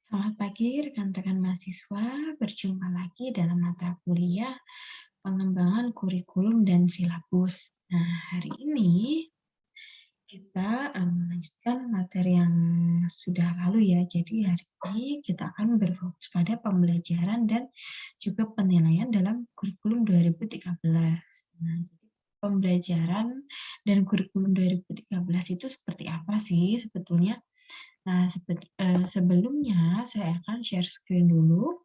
Selamat pagi rekan-rekan mahasiswa, berjumpa lagi dalam mata kuliah pengembangan kurikulum dan silabus. Nah, hari ini kita melanjutkan materi yang sudah lalu ya. Jadi hari ini kita akan berfokus pada pembelajaran dan juga penilaian dalam kurikulum 2013. Nah, pembelajaran dan kurikulum 2013 itu seperti apa sih sebetulnya? Nah, sebelumnya saya akan share screen dulu.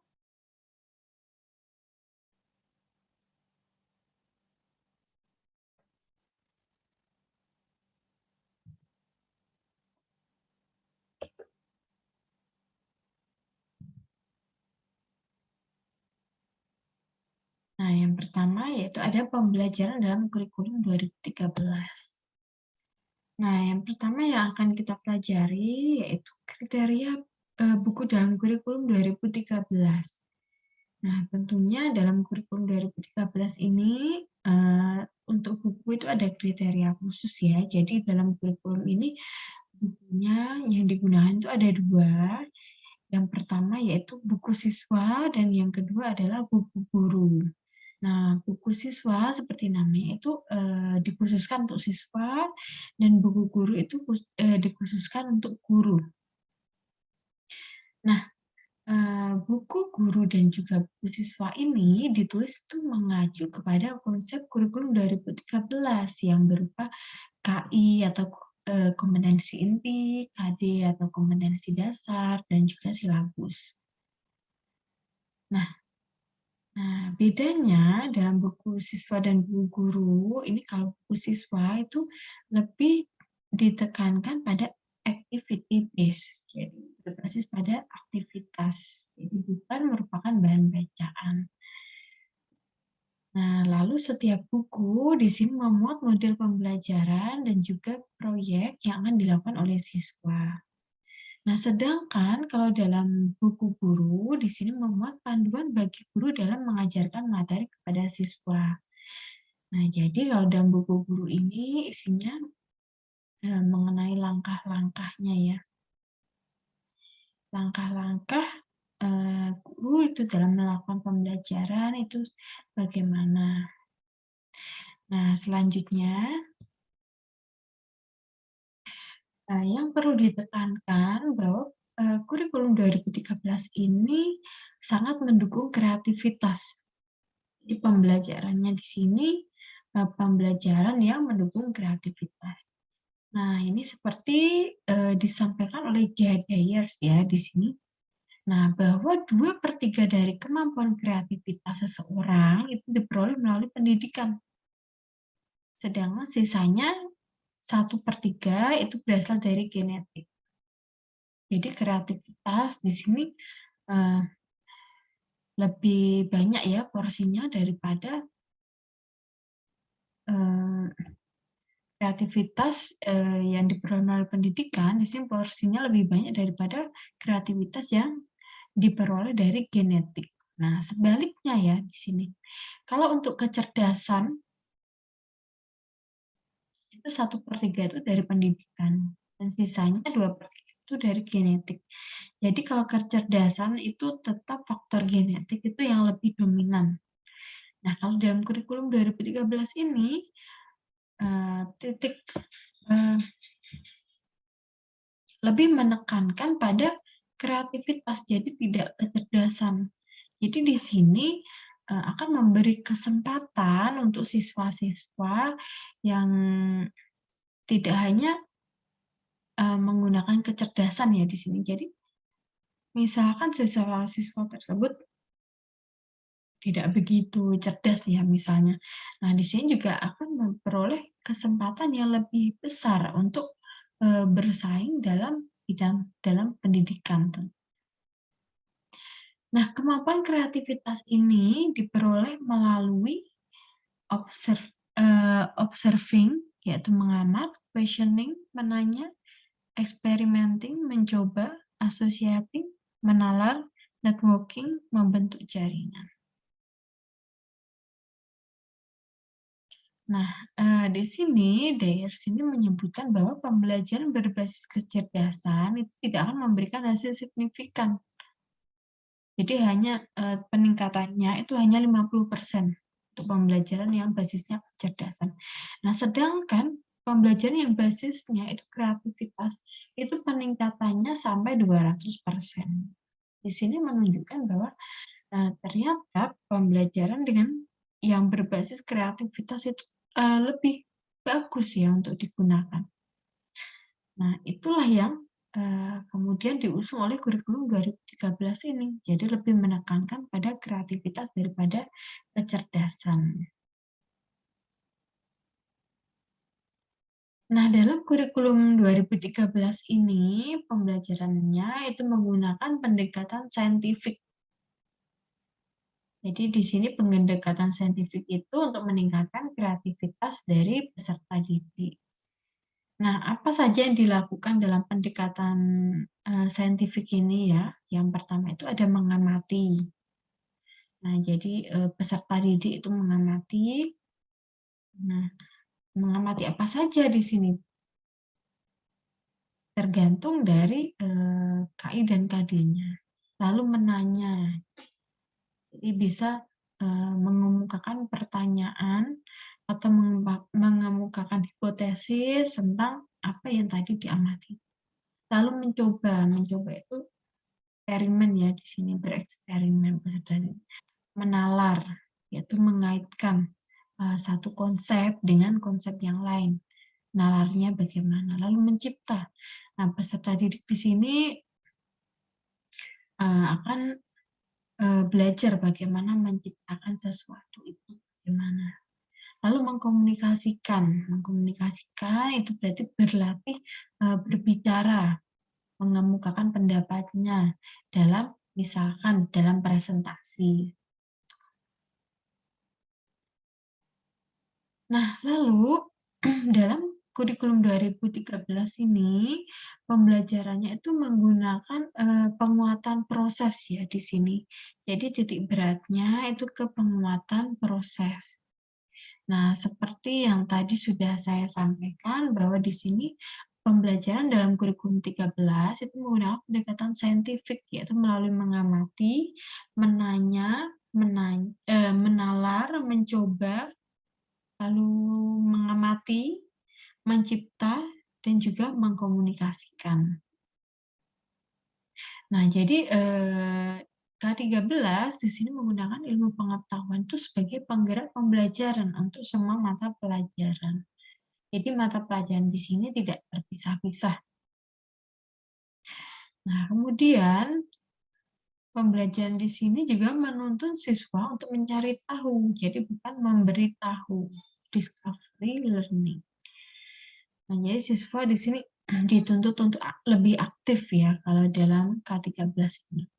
Nah, yang pertama yaitu ada pembelajaran dalam kurikulum 2013. Nah, yang pertama yang akan kita pelajari yaitu kriteria buku dalam kurikulum 2013. Nah, tentunya dalam kurikulum 2013 ini untuk buku itu ada kriteria khusus ya. Jadi dalam kurikulum ini bukunya yang digunakan itu ada dua. Yang pertama yaitu buku siswa dan yang kedua adalah buku guru. Nah, buku siswa seperti namanya itu dikhususkan untuk siswa dan buku guru itu dikhususkan untuk guru. Nah, buku guru dan juga buku siswa ini ditulis itu mengacu kepada konsep kurikulum 2013 yang berupa KI atau kompetensi inti, KD atau kompetensi dasar, dan juga silabus. Nah, bedanya dalam buku siswa dan buku guru, ini kalau buku siswa itu lebih ditekankan pada activity base, jadi berbasis pada aktivitas, jadi bukan merupakan bahan bacaan. Nah, lalu setiap buku di sini memuat model pembelajaran dan juga proyek yang akan dilakukan oleh siswa. Nah, sedangkan kalau dalam buku guru, di sini memuat panduan bagi guru dalam mengajarkan materi kepada siswa. Nah, jadi kalau dalam buku guru ini isinya mengenai langkah-langkahnya ya. Langkah-langkah guru itu dalam melakukan pembelajaran itu bagaimana. Nah, selanjutnya yang perlu ditekankan bahwa kurikulum 2013 ini sangat mendukung kreativitas. Jadi pembelajarannya di sini pembelajaran yang mendukung kreativitas. Nah, ini seperti disampaikan oleh Gerard Dyers ya di sini. Nah, bahwa 2/3 dari kemampuan kreativitas seseorang itu diperoleh melalui pendidikan. Sedangkan sisanya 1/3 itu berasal dari genetik. Jadi kreativitas di sini lebih banyak ya porsinya daripada kreativitas yang diperoleh melalui pendidikan. Di sini porsinya lebih banyak daripada kreativitas yang diperoleh dari genetik. Nah, sebaliknya ya di sini. Kalau untuk kecerdasan itu 1/3 itu dari pendidikan dan sisanya 2/3 itu dari genetik. Jadi kalau kecerdasan itu tetap faktor genetik itu yang lebih dominan. Nah, kalau dalam kurikulum 2013 ini lebih menekankan pada kreativitas, jadi tidak kecerdasan. Jadi di sini akan memberi kesempatan untuk siswa-siswa yang tidak hanya menggunakan kecerdasan ya di sini. Jadi misalkan siswa-siswa tersebut tidak begitu cerdas ya misalnya. Nah, di sini juga akan memperoleh kesempatan yang lebih besar untuk bersaing dalam pendidikan. Nah, kemampuan kreativitas ini diperoleh melalui observing, yaitu mengamat, questioning, menanya, experimenting, mencoba, associating, menalar, networking, membentuk jaringan. Nah, di sini Dyers ini menyebutkan bahwa pembelajaran berbasis kecerdasan itu tidak akan memberikan hasil signifikan Jadi hanya peningkatannya itu hanya 50% untuk pembelajaran yang basisnya kecerdasan. Nah, sedangkan pembelajaran yang basisnya itu kreativitas, itu peningkatannya sampai 200%. Di sini menunjukkan bahwa ternyata pembelajaran dengan yang berbasis kreativitas itu lebih bagus ya untuk digunakan. Nah, itulah yang kemudian diusung oleh kurikulum 2013 ini. Jadi lebih menekankan pada kreativitas daripada kecerdasan. Nah, dalam kurikulum 2013 ini, pembelajarannya itu menggunakan pendekatan saintifik. Jadi di sini pendekatan saintifik itu untuk meningkatkan kreativitas dari peserta didik. Nah, apa saja yang dilakukan dalam pendekatan saintifik ini ya? Yang pertama itu ada mengamati. Nah, jadi peserta didik itu mengamati. Nah, mengamati apa saja di sini? Tergantung dari KI dan KD-nya. Lalu menanya. Jadi bisa mengemukakan pertanyaan atau mengemukakan hipotesis tentang apa yang tadi diamati. Lalu mencoba itu eksperimen ya di sini bereksperimen dan menalar, yaitu mengaitkan satu konsep dengan konsep yang lain. Nalarnya bagaimana? Lalu mencipta. Nah, peserta didik di sini akan belajar bagaimana menciptakan sesuatu itu bagaimana. Lalu mengkomunikasikan itu berarti berlatih berbicara, mengemukakan pendapatnya dalam misalkan dalam presentasi. Nah, lalu dalam kurikulum 2013 ini pembelajarannya itu menggunakan penguatan proses ya di sini. Jadi titik beratnya itu ke penguatan proses. Nah, seperti yang tadi sudah saya sampaikan bahwa di sini pembelajaran dalam kurikulum 13 itu menggunakan pendekatan saintifik, yaitu melalui mengamati, menanya, menalar, mencoba, lalu mengamati, mencipta, dan juga mengkomunikasikan. Nah, jadi K13 di sini menggunakan ilmu pengetahuan itu sebagai penggerak pembelajaran untuk semua mata pelajaran. Jadi mata pelajaran di sini tidak terpisah-pisah. Nah, kemudian pembelajaran di sini juga menuntun siswa untuk mencari tahu, jadi bukan memberi tahu, discovery learning. Nah, jadi siswa di sini dituntut untuk lebih aktif ya kalau dalam K13 ini.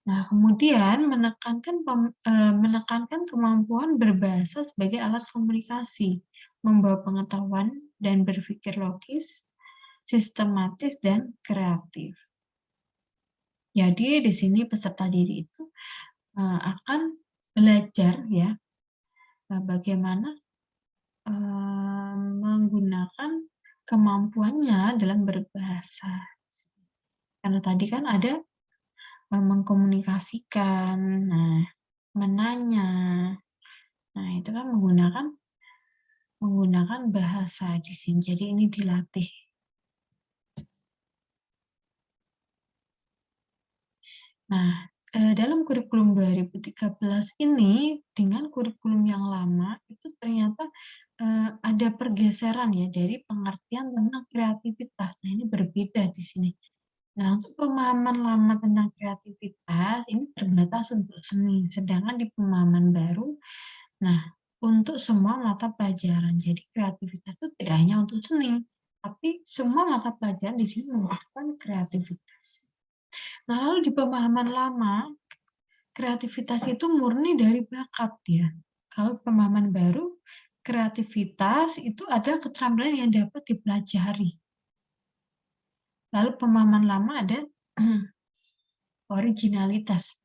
Nah, kemudian menekankan kemampuan berbahasa sebagai alat komunikasi, membawa pengetahuan dan berpikir logis, sistematis, dan kreatif. Jadi di sini peserta didik itu akan belajar ya bagaimana menggunakan kemampuannya dalam berbahasa. Karena tadi kan ada mengkomunikasikan, nah, menanya. Nah, itu kan menggunakan bahasa di sini. Jadi ini dilatih. Nah, dalam kurikulum 2013 ini dengan kurikulum yang lama itu ternyata ada pergeseran ya dari pengertian tentang kreativitas. Nah, ini berbeda di sini. Nah, untuk pemahaman lama tentang kreativitas ini terbatas untuk seni, sedangkan di pemahaman baru, nah, untuk semua mata pelajaran. Jadi kreativitas itu tidak hanya untuk seni, tapi semua mata pelajaran di sini membutuhkan kreativitas. Nah, lalu di pemahaman lama, kreativitas itu murni dari bakat ya. Kalau pemahaman baru, kreativitas itu ada keterampilan yang dapat dipelajari. Lalu pemahaman lama ada originalitas.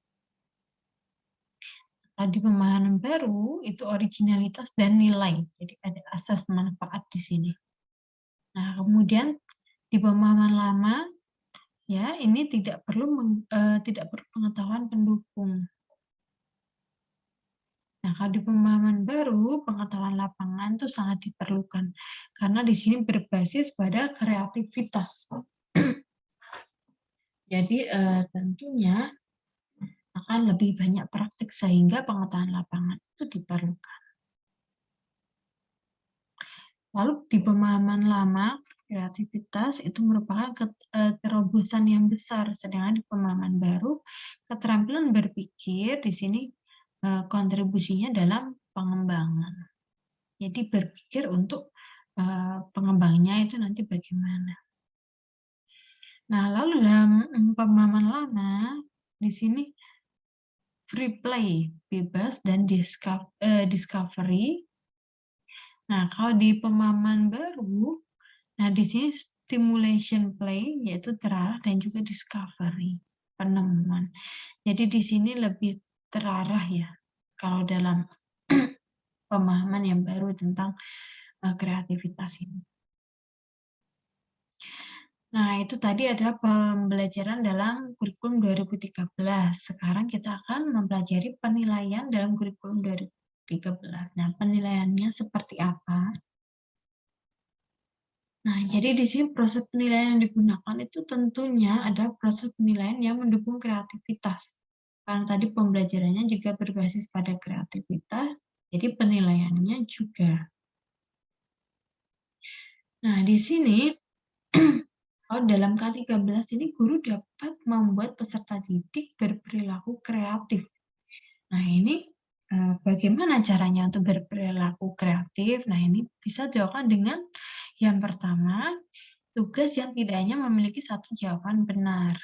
Di pemahaman baru itu originalitas dan nilai. Jadi ada asas manfaat di sini. Nah, kemudian di pemahaman lama Ya, ini tidak perlu pengetahuan pendukung. Nah, kalau di pemahaman baru, pengetahuan lapangan itu sangat diperlukan karena di sini berbasis pada kreativitas. Jadi tentunya akan lebih banyak praktik sehingga pengetahuan lapangan itu diperlukan. Lalu di pemahaman lama, kreativitas itu merupakan terobosan yang besar, sedangkan di pemahaman baru, keterampilan berpikir di sini kontribusinya dalam pengembangan. Jadi berpikir untuk pengembangnya itu nanti bagaimana. Nah, lalu dalam pemahaman lama, di sini free play, bebas, dan discovery. Nah, kalau di pemahaman baru, nah di sini stimulation play, yaitu terarah, dan juga discovery, penemuan. Jadi di sini lebih terarah ya, kalau dalam pemahaman yang baru tentang kreativitas ini. Nah, itu tadi adalah pembelajaran dalam kurikulum 2013. Sekarang kita akan mempelajari penilaian dalam kurikulum 2013. Nah, penilaiannya seperti apa? Nah, jadi di sini proses penilaian yang digunakan itu tentunya adalah proses penilaian yang mendukung kreativitas. Karena tadi pembelajarannya juga berbasis pada kreativitas, jadi penilaiannya juga. Nah, di sini kalau dalam K13 ini guru dapat membuat peserta didik berperilaku kreatif. Nah, ini bagaimana caranya untuk berperilaku kreatif? Nah, ini bisa dilakukan dengan yang pertama, tugas yang tidak hanya memiliki satu jawaban benar.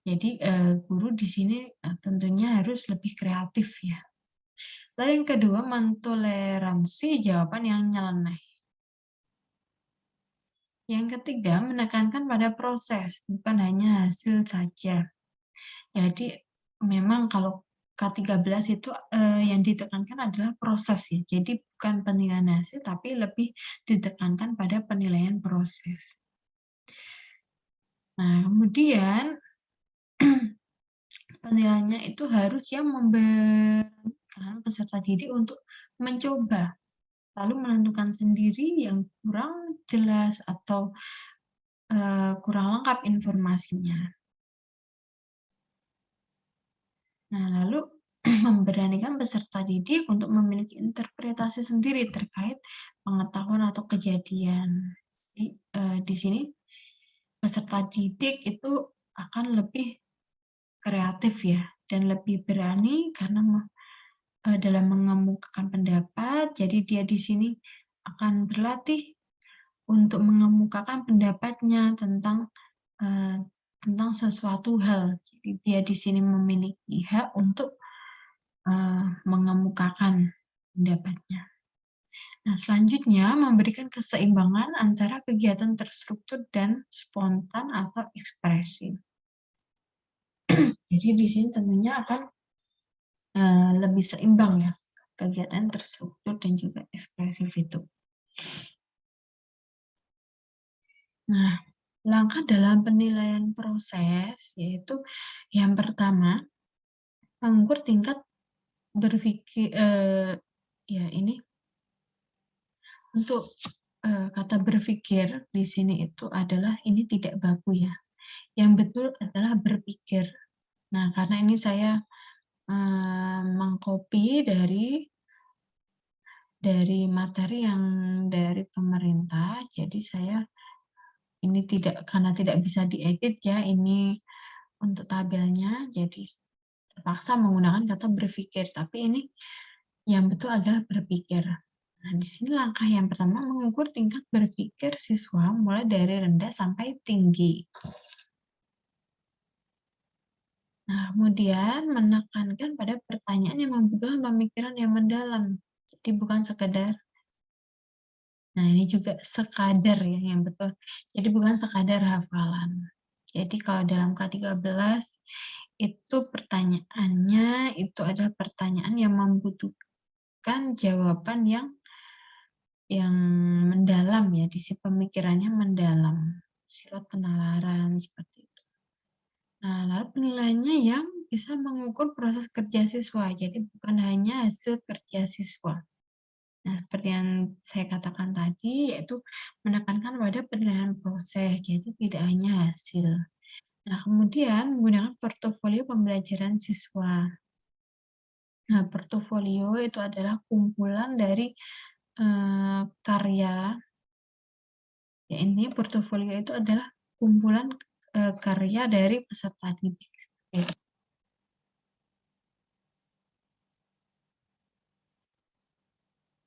Jadi guru di sini tentunya harus lebih kreatif ya. Lalu yang kedua, mentoleransi jawaban yang nyeleneh. Yang ketiga, menekankan pada proses, bukan hanya hasil saja. Jadi memang kalau K13 itu yang ditekankan adalah proses ya. Jadi bukan penilaian hasil, tapi lebih ditekankan pada penilaian proses. Nah, kemudian penilaiannya itu harus yang memberikan peserta didik untuk mencoba, lalu menentukan sendiri yang kurang jelas atau kurang lengkap informasinya. Nah, lalu memberanikan peserta didik untuk memiliki interpretasi sendiri terkait pengetahuan atau kejadian. Di sini peserta didik itu akan lebih kreatif ya dan lebih berani karena dalam mengemukakan pendapat. Jadi dia di sini akan berlatih untuk mengemukakan pendapatnya tentang sesuatu hal. Jadi dia di sini memiliki hak untuk mengemukakan pendapatnya. Nah, selanjutnya memberikan keseimbangan antara kegiatan terstruktur dan spontan atau ekspresif. Jadi di sini tentunya akan lebih seimbang ya kegiatan terstruktur dan juga ekspresif itu. Nah, langkah dalam penilaian proses yaitu yang pertama mengukur tingkat berpikir ya ini untuk kata berpikir di sini itu adalah ini tidak baku ya. Yang betul adalah berpikir. Nah, karena ini saya mengcopy dari materi yang dari pemerintah, jadi saya ini karena tidak bisa diedit ya, ini untuk tabelnya, jadi terpaksa menggunakan kata berpikir, tapi ini yang betul adalah berpikir. Nah, di sini langkah yang pertama mengukur tingkat berpikir siswa mulai dari rendah sampai tinggi. Nah, kemudian menekankan pada pertanyaan yang membutuhkan pemikiran yang mendalam. Jadi bukan sekedar, nah ini juga sekadar ya yang betul. Jadi bukan sekadar hafalan. Jadi kalau dalam K13 itu pertanyaannya itu adalah pertanyaan yang membutuhkan jawaban yang mendalam ya, sisi pemikirannya mendalam, sifat penalaran seperti itu. Nah, lalu penilaiannya yang bisa mengukur proses kerja siswa, jadi bukan hanya hasil kerja siswa. Nah, seperti yang saya katakan tadi, yaitu menekankan pada penilaian proses, jadi tidak hanya hasil. Nah, kemudian menggunakan portofolio pembelajaran siswa. Nah, portofolio itu adalah kumpulan dari karya, ya intinya portofolio itu adalah kumpulan karya dari peserta didik.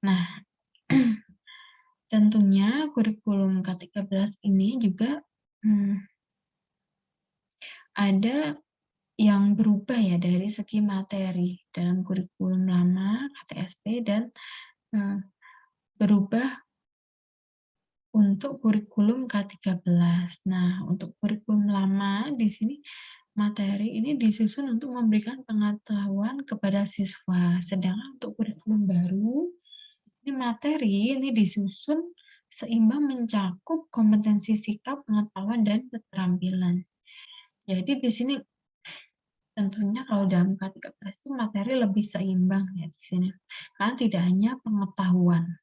Nah, tentunya kurikulum K13 ini juga ada yang berubah ya dari segi materi dalam kurikulum lama KTSP dan berubah untuk kurikulum K13. Nah, untuk kurikulum lama di sini materi ini disusun untuk memberikan pengetahuan kepada siswa. Sedangkan untuk kurikulum baru, ini materi ini disusun seimbang mencakup kompetensi sikap, pengetahuan, dan keterampilan. Jadi di sini tentunya kalau dalam K13 itu materi lebih seimbang ya di sini. Karena tidak hanya pengetahuan.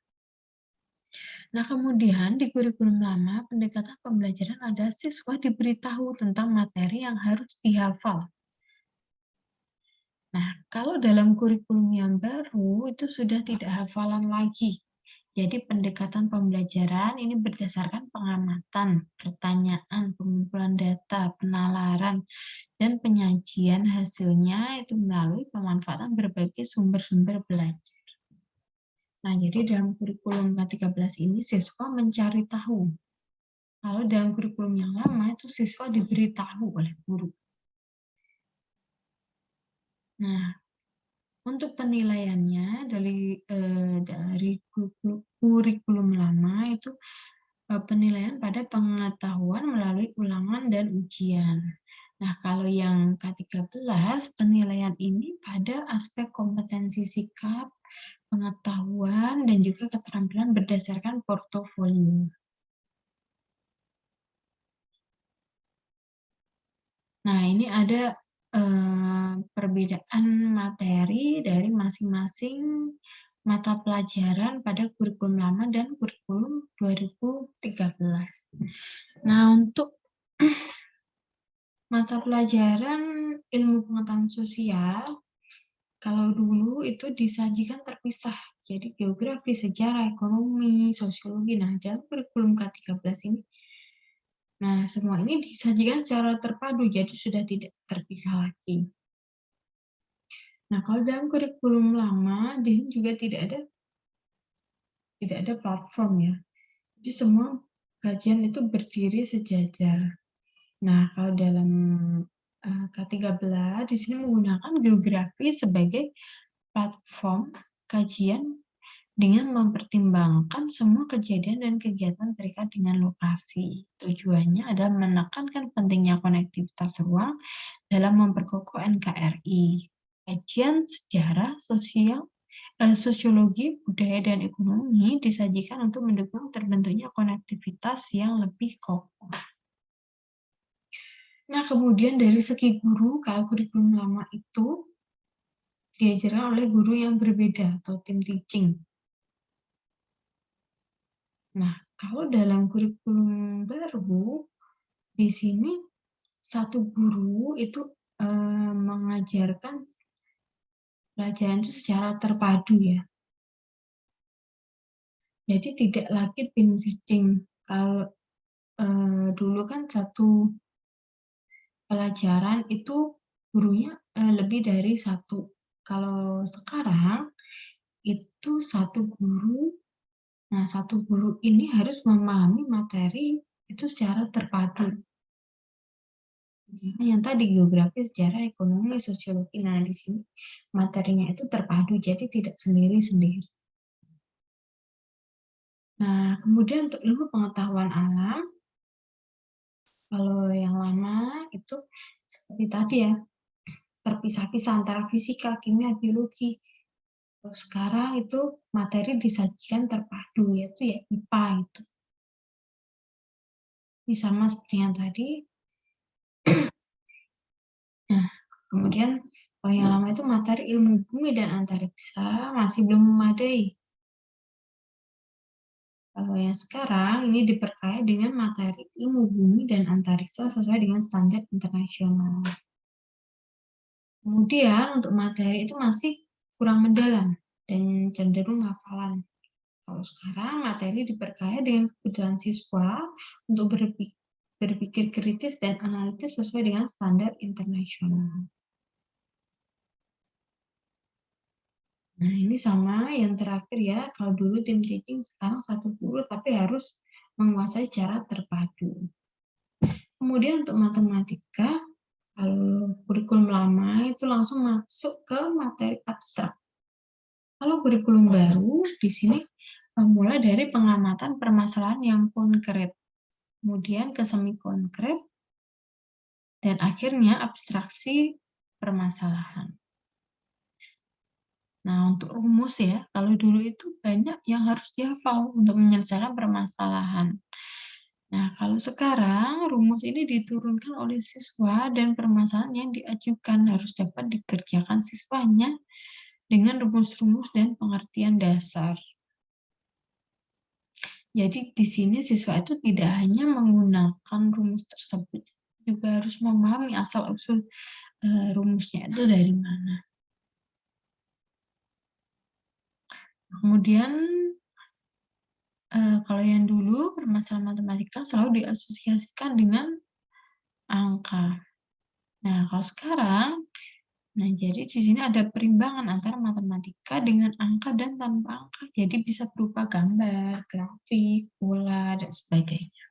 Nah, kemudian di kurikulum lama, pendekatan pembelajaran ada siswa diberitahu tentang materi yang harus dihafal. Nah, kalau dalam kurikulum yang baru, itu sudah tidak hafalan lagi. Jadi pendekatan pembelajaran ini berdasarkan pengamatan, pertanyaan, pengumpulan data, penalaran, dan penyajian hasilnya itu melalui pemanfaatan berbagai sumber-sumber belajar. Nah, jadi dalam kurikulum K13 ini siswa mencari tahu. Kalau dalam kurikulum yang lama itu siswa diberitahu oleh guru. Nah, untuk penilaiannya dari kurikulum lama itu penilaian pada pengetahuan melalui ulangan dan ujian. Nah, kalau yang K13 penilaian ini pada aspek kompetensi sikap, pengetahuan, dan juga keterampilan berdasarkan portofolio. Nah, ini ada perbedaan materi dari masing-masing mata pelajaran pada kurikulum lama dan kurikulum 2013. Nah, untuk mata pelajaran ilmu pengetahuan sosial, kalau dulu itu disajikan terpisah. Jadi geografi, sejarah, ekonomi, sosiologi. Nah, dalam kurikulum K13 ini, nah semua ini disajikan secara terpadu, jadi sudah tidak terpisah lagi. Nah, kalau dalam kurikulum lama, di sini juga tidak ada platform ya. Jadi semua kajian itu berdiri sejajar. Nah, kalau dalam K13 di sini menggunakan geografi sebagai platform kajian dengan mempertimbangkan semua kejadian dan kegiatan terikat dengan lokasi. Tujuannya adalah menekankan pentingnya konektivitas ruang dalam memperkokoh NKRI. Kajian sejarah, sosiologi, budaya, dan ekonomi disajikan untuk mendukung terbentuknya konektivitas yang lebih kokoh. Nah, kemudian dari segi guru, kalau kurikulum lama itu diajarkan oleh guru yang berbeda atau tim teaching. Nah, kalau dalam kurikulum baru, di sini satu guru itu mengajarkan pelajaran itu secara terpadu ya. Jadi tidak lagi tim teaching. Kalau dulu kan satu pelajaran itu gurunya lebih dari satu. Kalau sekarang itu satu guru, nah satu guru ini harus memahami materi itu secara terpadu. Yang tadi geografi, sejarah, ekonomi, sosiologi. Nah di sini materinya itu terpadu, jadi tidak sendiri-sendiri. Nah kemudian untuk ilmu pengetahuan alam, kalau yang lama itu seperti tadi ya, terpisah-pisah antara fisika, kimia, biologi. Kalau sekarang itu materi disajikan terpadu, yaitu ya IPA itu. Ini sama seperti yang tadi. Nah, kemudian kalau yang lama itu materi ilmu bumi dan antariksa masih belum memadai. Kalau yang sekarang ini diperkaya dengan materi ilmu bumi dan antariksa sesuai dengan standar internasional. Kemudian untuk materi itu masih kurang mendalam dan cenderung hafalan. Kalau sekarang materi diperkaya dengan kebutuhan siswa untuk berpikir kritis dan analitis sesuai dengan standar internasional. Nah, ini sama yang terakhir ya. Kalau dulu tim teaching, sekarang satu guru, tapi harus menguasai cara terpadu. Kemudian untuk matematika, kalau kurikulum lama itu langsung masuk ke materi abstrak. Kalau kurikulum baru, di sini mulai dari pengamatan permasalahan yang konkret, kemudian ke semi konkret, dan akhirnya abstraksi permasalahan. Nah, untuk rumus ya, kalau dulu itu banyak yang harus dihafal untuk menyelesaikan permasalahan. Nah, kalau sekarang rumus ini diturunkan oleh siswa dan permasalahan yang diajukan harus dapat dikerjakan siswanya dengan rumus-rumus dan pengertian dasar. Jadi di sini siswa itu tidak hanya menggunakan rumus tersebut, juga harus memahami asal-usul rumusnya itu dari mana. Kemudian kalau yang dulu permasalahan matematika selalu diasosiasikan dengan angka. Nah, kalau sekarang, nah jadi di sini ada perimbangan antara matematika dengan angka dan tanpa angka. Jadi bisa berupa gambar, grafik, pola, dan sebagainya.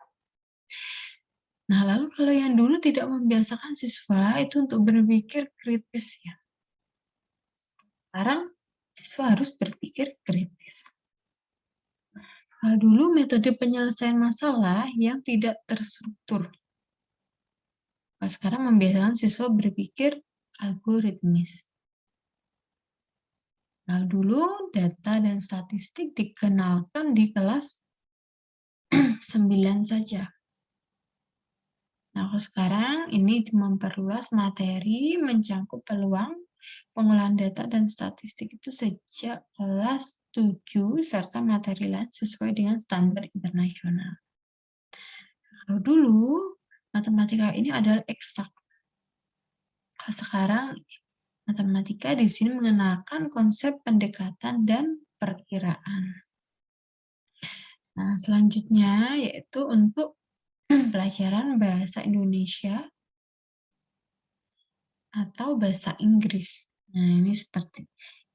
Nah, lalu kalau yang dulu tidak membiasakan siswa itu untuk berpikir kritis ya. Sekarang siswa harus berpikir kritis. Nah, dulu metode penyelesaian masalah yang tidak terstruktur. Nah, sekarang membiasakan siswa berpikir algoritmis. Nah, dulu data dan statistik dikenalkan di kelas 9 saja. Nah, kalau sekarang ini memperluas materi mencangkup peluang pengolahan data dan statistik itu sejak kelas 7 serta materi lain sesuai dengan standar internasional. Kalau dulu matematika ini adalah eksak. Kalau sekarang matematika di sini mengenalkan konsep pendekatan dan perkiraan. Nah, selanjutnya yaitu untuk pelajaran bahasa Indonesia atau bahasa Inggris. Nah,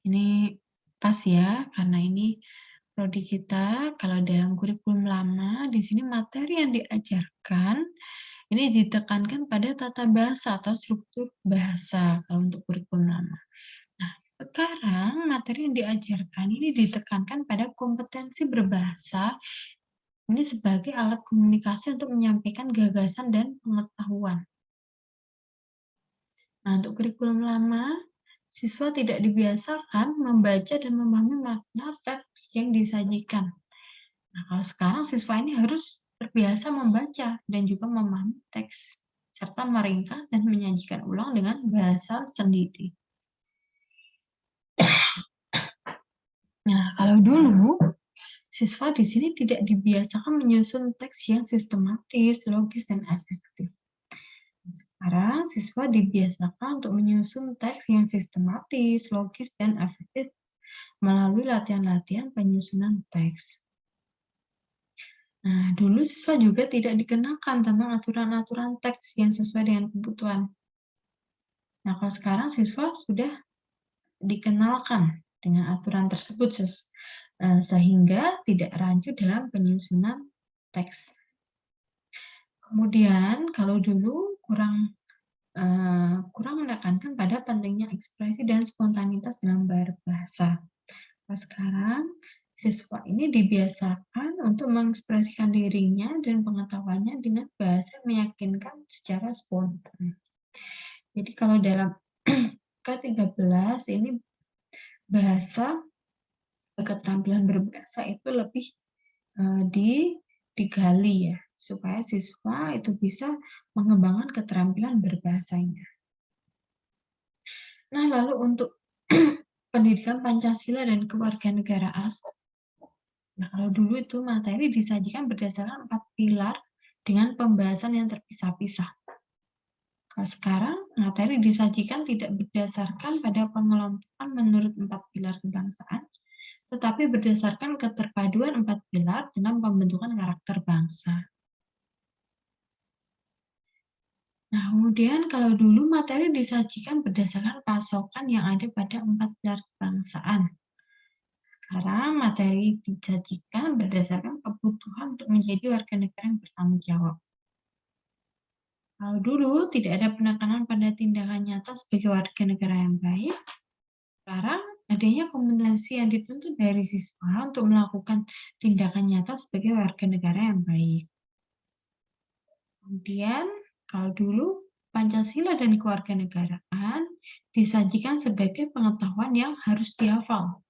ini pas ya, karena ini prodi kita. Kalau dalam kurikulum lama, di sini materi yang diajarkan ini ditekankan pada tata bahasa atau struktur bahasa kalau untuk kurikulum lama. Nah, sekarang materi yang diajarkan ini ditekankan pada kompetensi berbahasa ini sebagai alat komunikasi untuk menyampaikan gagasan dan pengetahuan. Nah, untuk kurikulum lama, siswa tidak dibiasakan membaca dan memahami makna teks yang disajikan. Nah, kalau sekarang siswa ini harus terbiasa membaca dan juga memahami teks, serta meringkas dan menyajikan ulang dengan bahasa sendiri. Nah, kalau dulu, siswa di sini tidak dibiasakan menyusun teks yang sistematis, logis, dan efektif. Sekarang, siswa dibiasakan untuk menyusun teks yang sistematis, logis, dan efektif melalui latihan-latihan penyusunan teks. Nah, dulu siswa juga tidak dikenakan tentang aturan-aturan teks yang sesuai dengan kebutuhan. Nah, kalau sekarang siswa sudah dikenalkan dengan aturan tersebut sehingga tidak rancu dalam penyusunan teks. Kemudian, kalau dulu kurang menekankan pada pentingnya ekspresi dan spontanitas dalam berbahasa. Nah, sekarang siswa ini dibiasakan untuk mengekspresikan dirinya dan pengetahuannya dengan bahasa yang meyakinkan secara spontan. Jadi kalau dalam K13 ini bahasa, keterampilan berbahasa itu lebih digali ya, supaya siswa itu bisa mengembangkan keterampilan berbahasanya. Nah, lalu untuk pendidikan Pancasila dan kewarganegaraan, nah kalau dulu itu materi disajikan berdasarkan 4 pilar dengan pembahasan yang terpisah-pisah. Kalau sekarang, materi disajikan tidak berdasarkan pada pengelompokan menurut 4 pilar kebangsaan, tetapi berdasarkan keterpaduan 4 pilar dalam pembentukan karakter bangsa. Nah, kemudian kalau dulu materi disajikan berdasarkan pasokan yang ada pada 4 pilar kebangsaan. Sekarang materi disajikan berdasarkan kebutuhan untuk menjadi warga negara yang bertanggung jawab. Kalau dulu tidak ada penekanan pada tindakan nyata sebagai warga negara yang baik, sekarang adanya kompetensi yang dituntut dari siswa untuk melakukan tindakan nyata sebagai warga negara yang baik. Kemudian, kalau dulu Pancasila dan kewarganegaraan disajikan sebagai pengetahuan yang harus dihafal.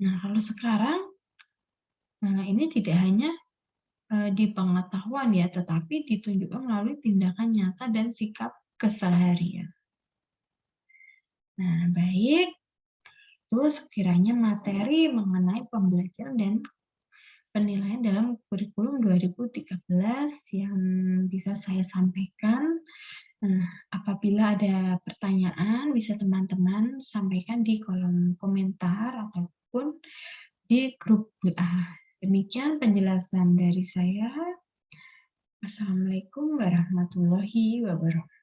Nah, kalau sekarang, ini tidak hanya di pengetahuan ya, tetapi ditunjukkan melalui tindakan nyata dan sikap keseharian. Nah, baik, itu sekiranya materi mengenai pembelajaran dan penilaian dalam kurikulum 2013 yang bisa saya sampaikan. Nah, apabila ada pertanyaan, bisa teman-teman sampaikan di kolom komentar ataupun di grup WA. Demikian penjelasan dari saya. Wassalamualaikum warahmatullahi wabarakatuh.